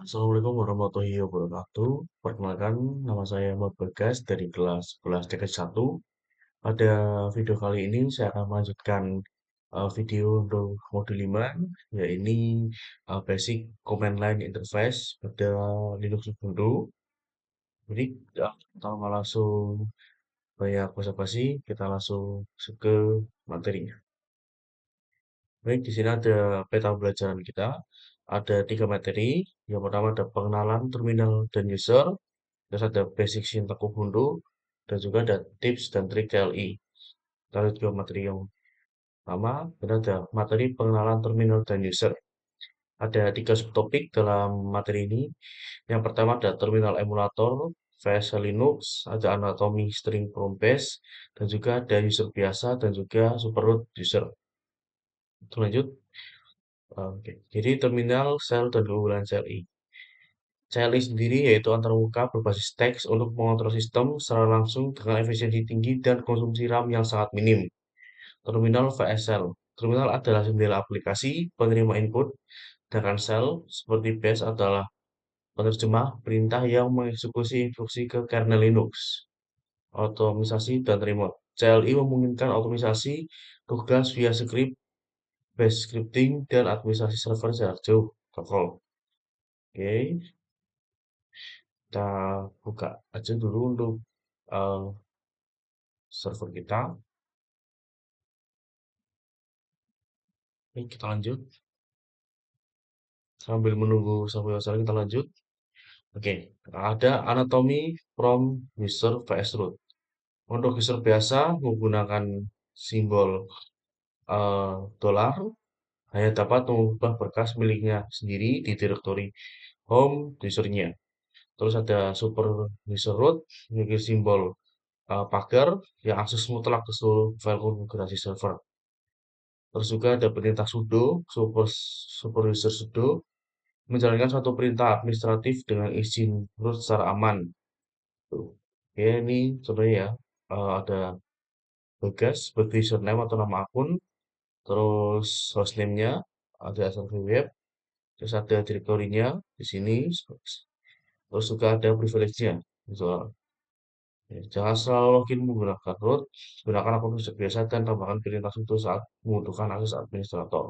Assalamualaikum warahmatullahi wabarakatuh. Perkenalkan, nama saya Muhammad Bagas dari kelas 11 DKS 1. Pada video kali ini saya akan melanjutkan video untuk modul 5, yaitu basic command line interface pada Linux Ubuntu. Jadi tanpa langsung banyak basa-basi, kita langsung masuk ke materinya. Baik, di sini ada peta pembelajaran kita. Ada 3 materi. Yang pertama ada pengenalan terminal dan user. Terus ada basic syntax Ubuntu. Dan juga ada tips dan trik TLI. Kita lihat ke materi yang pertama. Dan ada materi pengenalan terminal dan user. Ada 3 subtopik dalam materi ini. Yang pertama ada terminal emulator, VS Linux, ada anatomi string from base, dan juga ada user biasa dan juga superroot user. Lanjut. Oke, jadi terminal sel dan keunggulan CLI. CLI sendiri yaitu antarmuka berbasis teks untuk mengontrol sistem secara langsung dengan efisiensi tinggi dan konsumsi RAM yang sangat minim. Terminal VSL. Terminal adalah jendela aplikasi penerima input, sedangkan sel seperti bash adalah penerjemah perintah yang mengeksekusi instruksi ke kernel Linux. Otomisasi dan remote. CLI memungkinkan otomisasi tugas via script, bash scripting, dan administrasi server jarak jauh. Oke, kita buka aja dulu untuk eh, server kita. Oke, kita lanjut. Sambil menunggu sampai selesai kita lanjut. Oke, ada anatomi from user vs root. Untuk user biasa menggunakan simbol dolar hanya dapat mengubah berkas miliknya sendiri di direktori home usernya. Terus ada super user root memiliki simbol pagar yang akses mutlak ke seluruh file konfigurasi server. Terus juga ada perintah sudo, super user sudo, menjalankan suatu perintah administratif dengan izin root secara aman. Tuh. Ya, ini contohnya ya, ada Bagas sebagai username atau nama akun, terus hostname-nya, ada server web, terus ada direktorinya di sini, terus juga ada privilege-nya. Gitu. Ya, jangan selalu login menggunakan root, gunakan akun user biasa dan tambahkan perintah sudo saat membutuhkan akses administrator.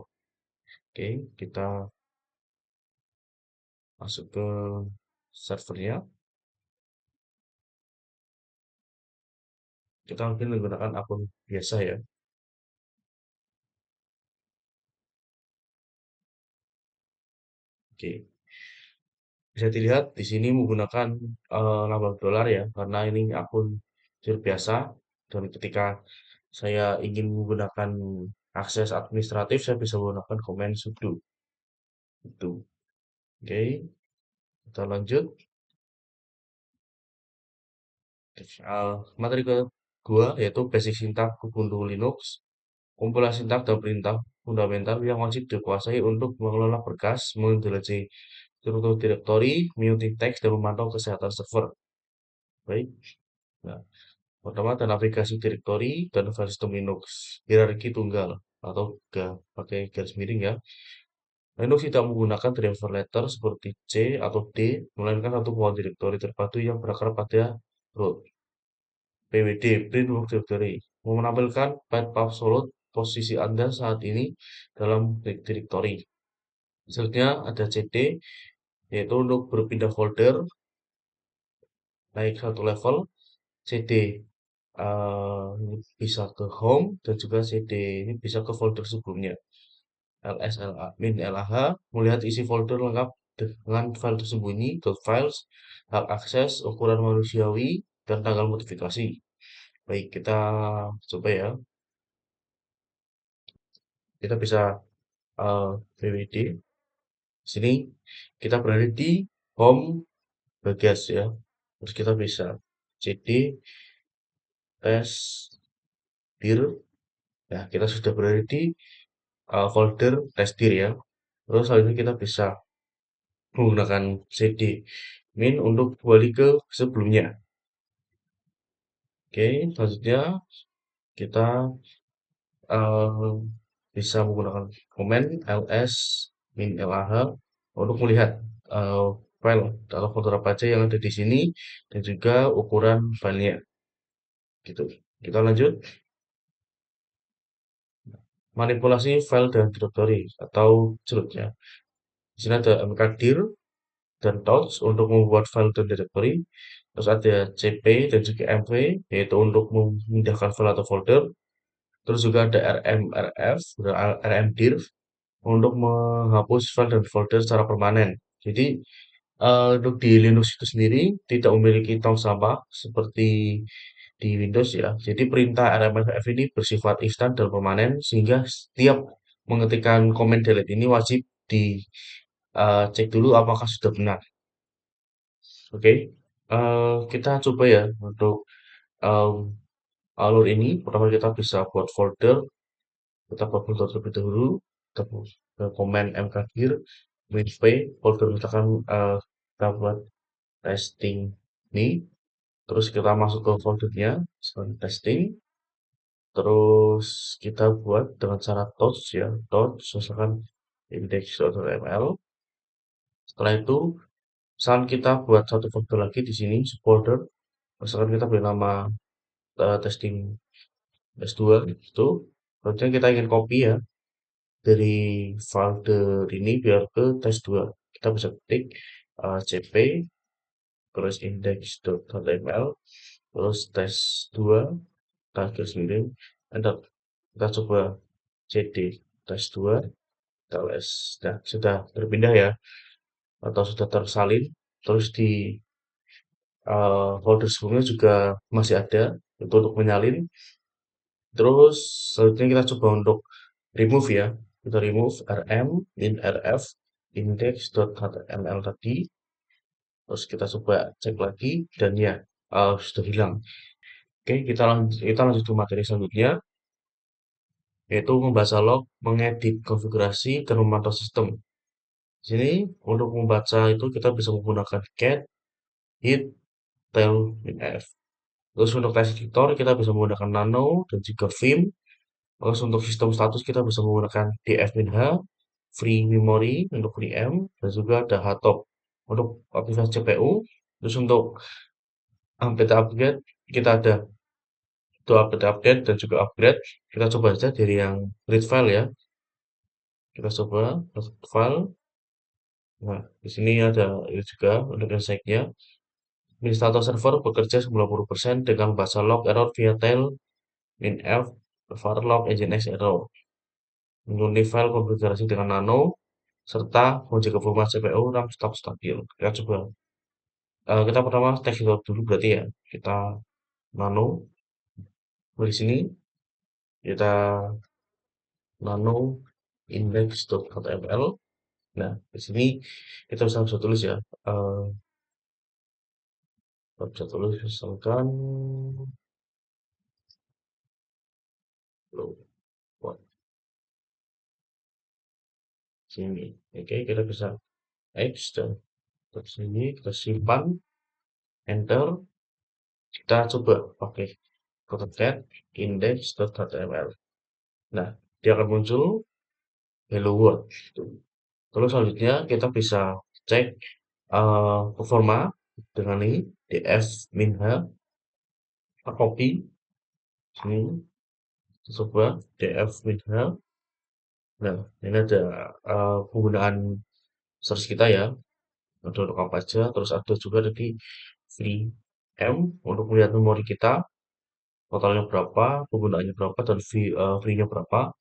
Oke, kita masuk ke servernya. Kita mungkin menggunakan akun biasa ya. Oke, bisa dilihat di sini menggunakan lambang dolar ya, karena ini akun user biasa. Dan ketika saya ingin menggunakan akses administratif, saya bisa menggunakan command sudo. Itu. Oke, kita lanjut. Materi kedua yaitu basic syntax Ubuntu Linux. Kumpulan sintak dan perintah fundamental yang wajib dikuasai untuk mengelola berkas, mengintelligence struktur direktori, muting teks, dan memantau kesehatan server. Baik. Nah, pertama ada navigasi direktori dan file sistem Linux. Hierarki tunggal atau pakai garis miring ya. Linux tidak menggunakan driver letter seperti C atau D, melainkan satu buah direktori terpadu yang berakar pada root. PWD, print work directory, menampilkan path absolute posisi Anda saat ini dalam directory. Selanjutnya ada CD, yaitu untuk berpindah folder, naik satu level. CD ini bisa ke home dan juga CD ini bisa ke folder sebelumnya. ls, la, min, lah, melihat isi folder lengkap dengan file tersembunyi, .files, hak akses, ukuran manusiawi, dan tanggal modifikasi. Baik, kita coba ya. Kita bisa VWD. Di sini kita berada di home Bagas ya. Terus kita bisa cd test dir. Ya, kita sudah berada di folder testdir ya. Terus selanjutnya kita bisa menggunakan cd min untuk kembali ke sebelumnya. Oke, selanjutnya kita eh, bisa menggunakan command ls min lah untuk melihat file atau folder apa aja yang ada di sini dan juga ukuran filenya gitu. Kita lanjut manipulasi file dan directory atau cerutnya. Di sini ada mkdir dan touch untuk membuat file dan directory. Terus ada cp dan juga mv yaitu untuk memindahkan file atau folder. Terus juga ada rmrf dan rmdir untuk menghapus file dan folder secara permanen. Jadi untuk di Linux itu sendiri tidak memiliki tong sampah seperti di Windows ya. Jadi perintah rmrf ini bersifat instan dan permanen sehingga setiap mengetikkan komen delete ini wajib cek dulu apakah sudah benar. Oke, kita coba ya untuk em, alur ini. Pertama kita bisa buat folder, kita buat folder terlebih dahulu, kita buat komen mkdir, minv, folder misalkan kita buat testing ini, terus kita masuk ke foldernya, misalkan testing, terus kita buat dengan cara touch ya, touch, misalkan index.html. Setelah itu, misalkan kita buat satu folder lagi di sini, folder, misalkan kita beri nama testing S2 itu, berarti kita ingin copy ya dari folder ini biar ke test 2. Kita bisa ketik cp terus index.html terus test 2 kita garis miring enter. Kita coba cd test 2 kita les. Nah, sudah terpindah ya atau sudah tersalin. Terus di folder sebelumnya juga masih ada itu untuk menyalin. Terus selanjutnya kita coba untuk remove ya. Kita remove rm min rf index.html tadi. Terus kita coba cek lagi dan ya sudah hilang. Oke, kita lanjut ke materi selanjutnya yaitu membaca log, mengedit konfigurasi dan memantau sistem. Di sini untuk membaca itu kita bisa menggunakan cat, hit, tail, min f. Terus untuk test editor kita bisa menggunakan nano dan juga vim. Terus untuk sistem status kita bisa menggunakan df-h, free memory untuk freem, dan juga ada htop untuk aktivitas CPU. Terus untuk update kita ada untuk update dan juga upgrade. Kita coba saja dari yang read file ya. Kita coba read file. Nah, di sini ada ini juga untuk insight-nya. Administrator server bekerja 90% dengan bahasa log error via tail min f varlog nginx error. Mengunduh file konfigurasi dengan nano serta menjaga format CPU RAM tetap stabil. Kita coba. Kita pertama teks itu dulu berarti ya. Kita nano di sini kita nano index.html. Nah, di sini kita bisa tulis ya. eh, kita bisa tulis misalkan loh, buat sini. Oke, kita bisa X dan ke sini kita simpan, enter. Kita coba pakai cat index.html. Nah, dia akan muncul hello world. Terus selanjutnya kita bisa cek performa dengan ini df min h copy sini coba df min h. Nah, ini ada penggunaan search kita ya. Ada untuk apa aja. Terus ada juga tadi free m untuk melihat memori kita totalnya berapa, penggunaannya berapa, dan free-nya berapa.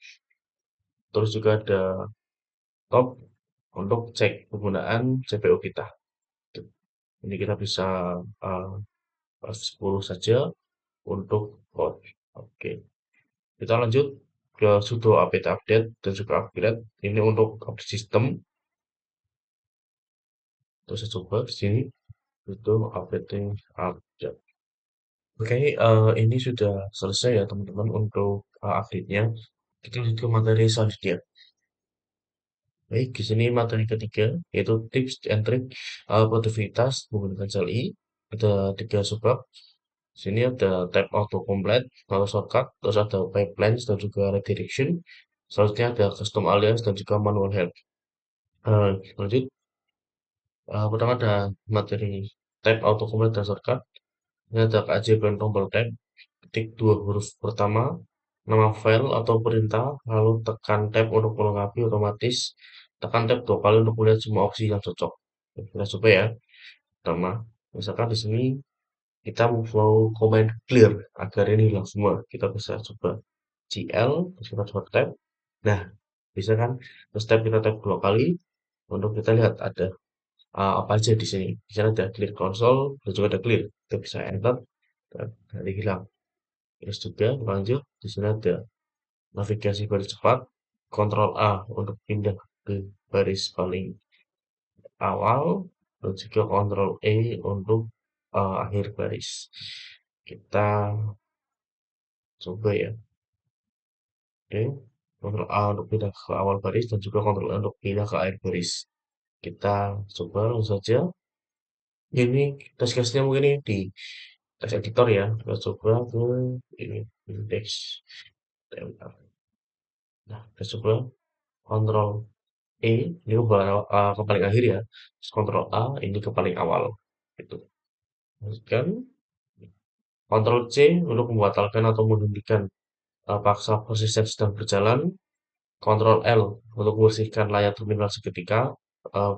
Terus juga ada top untuk cek penggunaan CPU kita. Ini kita bisa uh, 10 saja untuk code. Oke, kita lanjut ke sudo apt update dan juga upgrade. Ini untuk update sistem. Terus saya coba di sini sudo updating update. Oke, ini sudah selesai ya teman-teman untuk update-nya. Kita lanjut ke materi selanjutnya. Baik, di sini materi ketiga yaitu tips and trick produktivitas menggunakan CLI. Ada 3 subbab. Di sini ada tab auto complete, lalu shortcut, terus ada pipelines dan juga redirection. Selanjutnya ada custom alias dan juga manual help. Lanjut. Pertama ada materi tab auto complete dan shortcut. Ini ada keajaiban tombol tab. Ketik dua huruf pertama, nama file atau perintah, lalu tekan tab untuk melengkapi otomatis. Tekan tab dua kali untuk melihat semua opsi yang cocok. Kita coba ya. Pertama, misalkan di sini kita mau command clear agar ini hilang semua. Kita bisa coba CL, terus kita coba tab. Nah, bisa kan? Terus tab kita tab dua kali untuk kita lihat ada apa aja di sini. Di sana ada clear console, dan juga ada clear. Kita bisa enter dan nanti hilang. Terus juga lanjut di sini ada navigasi baris cepat, Ctrl A untuk pindah ke baris paling awal, dan juga Ctrl E untuk akhir baris. Kita coba ya. Oke, Ctrl A untuk pindah ke awal baris dan juga Ctrl A untuk pindah ke akhir baris. Kita coba langsung saja. Ini test case-nya mungkin ini di teks editor ya. Kita coba ke ini index. Nah, kita coba Ctrl E ini ke paling akhir ya. Terus Ctrl A ini ke paling awal. Gitu. Lanjutkan. Ctrl C untuk membatalkan atau menghentikan paksa proses yang sedang berjalan. Ctrl L untuk membersihkan layar terminal seketika.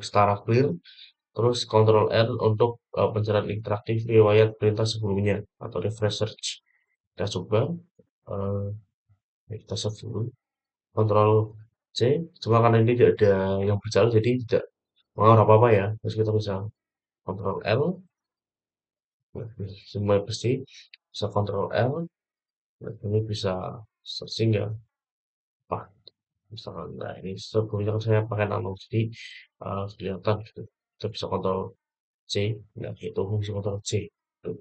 Setara clear. Terus Ctrl R untuk pencarian interaktif riwayat perintah sebelumnya atau refresh search. Kita coba. eh, kita save dulu. Ctrl C. Cuma karena ini tidak ada yang berjalan jadi tidak mengaruh apa-apa ya. Terus kita bisa Ctrl L. Semua bersih. Bisa Ctrl L. Ini bisa searching ya. Apa? Misalkan, nah ini sebelumnya kan saya pakai nano jadi kelihatan gitu. Kita bisa Ctrl C. Nah, itu fungsi Ctrl C. Tuh.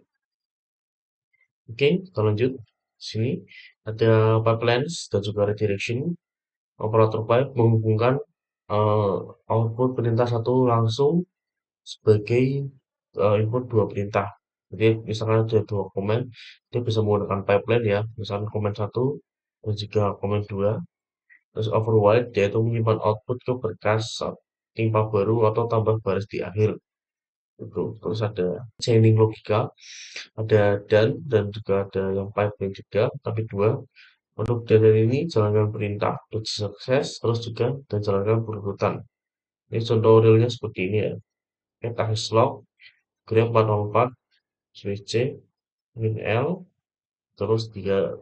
Oke, kita lanjut. Sini ada pipelines dan juga redirection. Operator pipe menghubungkan eh, output perintah satu langsung sebagai input dua perintah. Jadi misalkan ada dua komen, dia bisa menggunakan pipeline ya. Misalkan komen satu dan juga komen dua. Terus override yaitu menyimpan output ke berkas timpa baru atau tambah baris di akhir. Itu. Terus ada chaining logika, ada dan juga ada yang pipeline juga, tapi dua. Untuk dan ini jalankan perintah, untuk sukses, terus juga dan jalankan berurutan. Ini contoh realnya seperti ini ya. Kita log, grep 404, switch C, min L, terus dia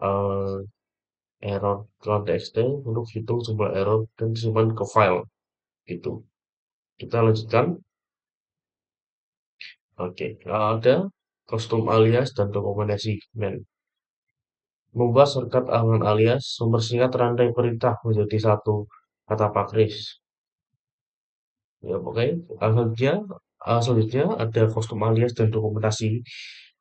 error count.txt untuk hitung jumlah error dan disimpan ke file gitu. Kita lanjutkan. Oke, ada custom alias dan dokumentasi men. Membuat shortcut dengan alias mempersingkat rantai perintah menjadi satu kata pakris. Ya, oke. Selanjutnya ada custom alias dan dokumentasi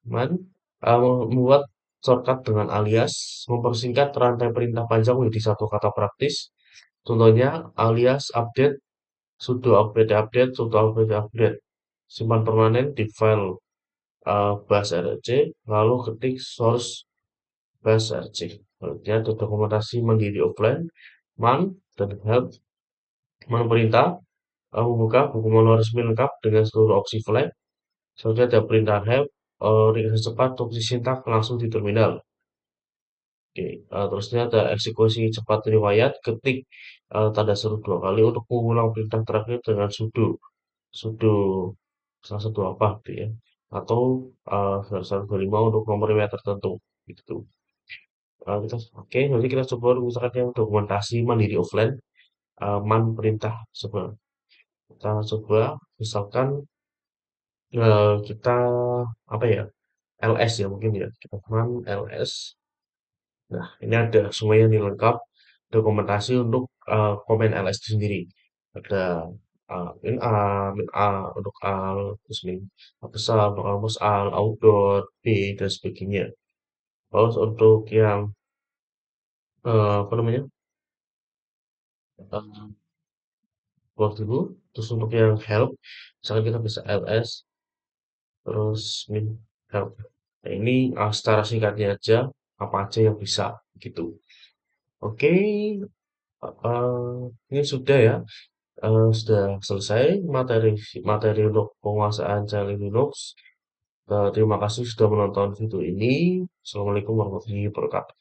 man. Membuat shortcut dengan alias mempersingkat rantai perintah panjang menjadi satu kata praktis. Contohnya alias update, sudo update update, sudo update update. Simpan permanen di file bash.rc, lalu ketik source bash.rc. Selanjutnya ada dokumentasi mandiri offline, man dan help. Man perintah membuka buku manual resmi lengkap dengan seluruh opsi flag. Selanjutnya ada perintah help, ringkasan cepat opsi sintak langsung di terminal. Oke, terusnya ada eksekusi cepat riwayat, ketik tanda seru dua kali untuk mengulang perintah terakhir dengan sudo. Sudo salah satu apa gitu ya. Atau 125 untuk nomor riwayat tertentu. Gitu. Oke, nanti kita coba misalkan yang dokumentasi mandiri offline, man perintah coba. Kita coba misalkan kita apa ya? LS ya mungkin ya. Kita man LS. Nah, ini ada semuanya nih lengkap dokumentasi untuk komen LS itu sendiri. Ada min A untuk al, terus min A besar, untuk almus al, outdoor, B, dan sebagainya. Terus untuk yang apa namanya? Buat dulu, terus untuk yang help, misalkan kita bisa ls, terus min help. Nah, ini secara singkatnya aja, apa aja yang bisa, gitu. Oke, ini sudah ya. Sudah selesai materi materi untuk penguasaan Kali Linux. Terima kasih sudah menonton video ini. Assalamualaikum warahmatullahi wabarakatuh.